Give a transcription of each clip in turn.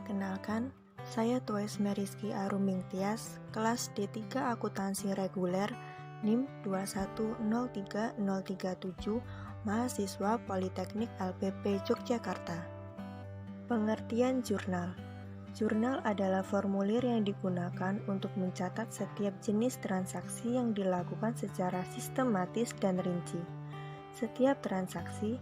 Perkenalkan, saya Tues Meriski Aruming Tias, kelas D3 Akuntansi Reguler, NIM 2103037, mahasiswa Politeknik LPP Yogyakarta. Pengertian jurnal. Jurnal adalah formulir yang digunakan untuk mencatat setiap jenis transaksi yang dilakukan secara sistematis dan rinci. Setiap transaksi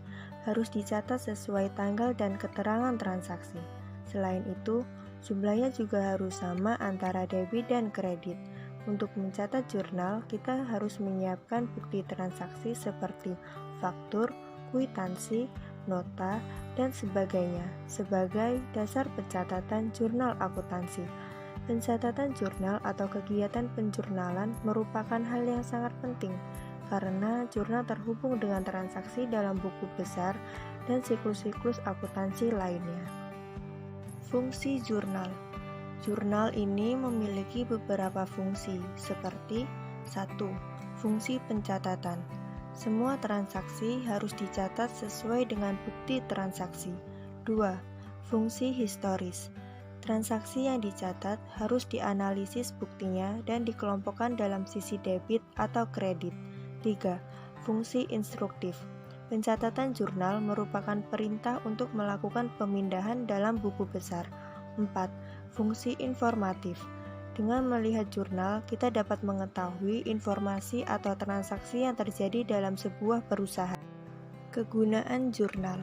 harus dicatat sesuai tanggal dan keterangan transaksi. Selain itu, jumlahnya juga harus sama antara debit dan kredit. Untuk mencatat jurnal, kita harus menyiapkan bukti transaksi seperti faktur, kwitansi, nota, dan sebagainya sebagai dasar pencatatan jurnal akuntansi. Pencatatan jurnal atau kegiatan penjurnalan merupakan hal yang sangat penting karena jurnal terhubung dengan transaksi dalam buku besar dan siklus-siklus akuntansi lainnya. Fungsi jurnal. Jurnal ini memiliki beberapa fungsi seperti 1. Fungsi pencatatan. Semua transaksi harus dicatat sesuai dengan bukti transaksi. 2. Fungsi historis. Transaksi yang dicatat harus dianalisis buktinya dan dikelompokkan dalam sisi debit atau kredit. 3. Fungsi instruktif. Pencatatan jurnal merupakan perintah untuk melakukan pemindahan dalam buku besar. 4. Fungsi informatif. Dengan melihat jurnal, kita dapat mengetahui informasi atau transaksi yang terjadi dalam sebuah perusahaan. Kegunaan jurnal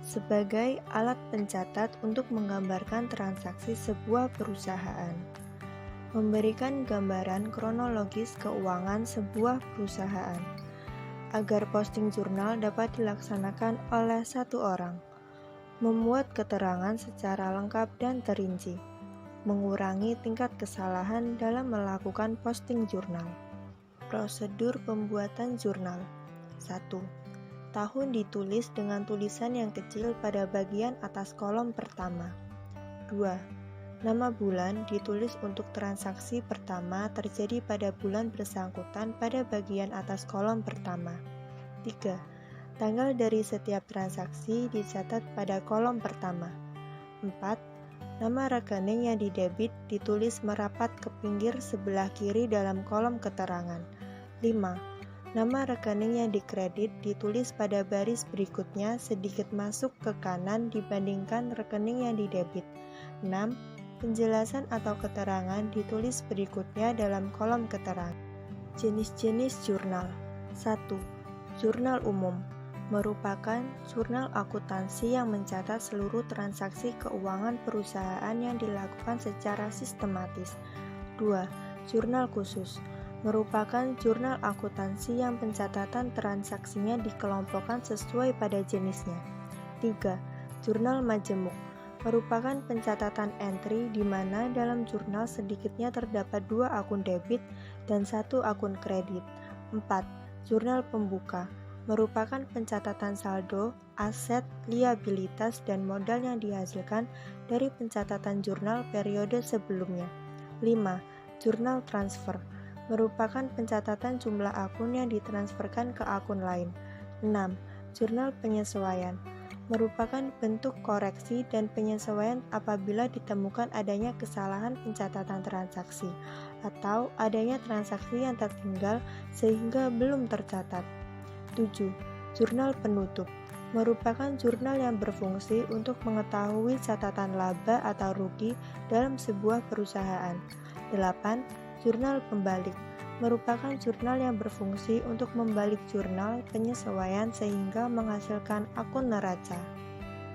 sebagai alat pencatat untuk menggambarkan transaksi sebuah perusahaan, memberikan gambaran kronologis keuangan sebuah perusahaan, agar posting jurnal dapat dilaksanakan oleh satu orang, membuat keterangan secara lengkap dan terinci, mengurangi tingkat kesalahan dalam melakukan posting jurnal. Prosedur pembuatan jurnal. 1. Tahun ditulis dengan tulisan yang kecil pada bagian atas kolom pertama. 2. Nama bulan ditulis untuk transaksi pertama terjadi pada bulan bersangkutan pada bagian atas kolom pertama. 3. Tanggal dari setiap transaksi dicatat pada kolom pertama. 4. Nama rekening yang didebit ditulis merapat ke pinggir sebelah kiri dalam kolom keterangan. 5. Nama rekening yang dikredit ditulis pada baris berikutnya sedikit masuk ke kanan dibandingkan rekening yang didebit. 6. Penjelasan atau keterangan ditulis berikutnya dalam kolom keterangan. Jenis-jenis jurnal. 1. Jurnal umum merupakan jurnal akuntansi yang mencatat seluruh transaksi keuangan perusahaan yang dilakukan secara sistematis. 2. Jurnal khusus merupakan jurnal akuntansi yang pencatatan transaksinya dikelompokkan sesuai pada jenisnya. 3. Jurnal majemuk merupakan pencatatan entry di mana dalam jurnal sedikitnya terdapat 2 akun debit dan 1 akun kredit. 4. Jurnal pembuka merupakan pencatatan saldo, aset, liabilitas, dan modal yang dihasilkan dari pencatatan jurnal periode sebelumnya. 5. Jurnal transfer merupakan pencatatan jumlah akun yang ditransferkan ke akun lain. 6. Jurnal penyesuaian merupakan bentuk koreksi dan penyesuaian apabila ditemukan adanya kesalahan pencatatan transaksi atau adanya transaksi yang tertinggal sehingga belum tercatat. 7. Jurnal penutup merupakan jurnal yang berfungsi untuk mengetahui catatan laba atau rugi dalam sebuah perusahaan. 8. Jurnal pembalik merupakan jurnal yang berfungsi untuk membalik jurnal penyesuaian sehingga menghasilkan akun neraca.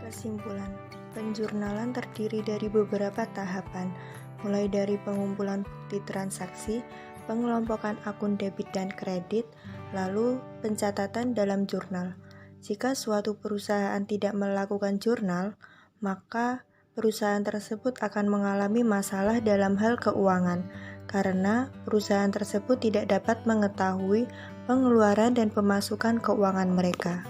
Kesimpulan, penjurnalan terdiri dari beberapa tahapan, mulai dari pengumpulan bukti transaksi, pengelompokan akun debit dan kredit, lalu pencatatan dalam jurnal. Jika suatu perusahaan tidak melakukan jurnal, maka perusahaan tersebut akan mengalami masalah dalam hal keuangan, karena perusahaan tersebut tidak dapat mengetahui pengeluaran dan pemasukan keuangan mereka.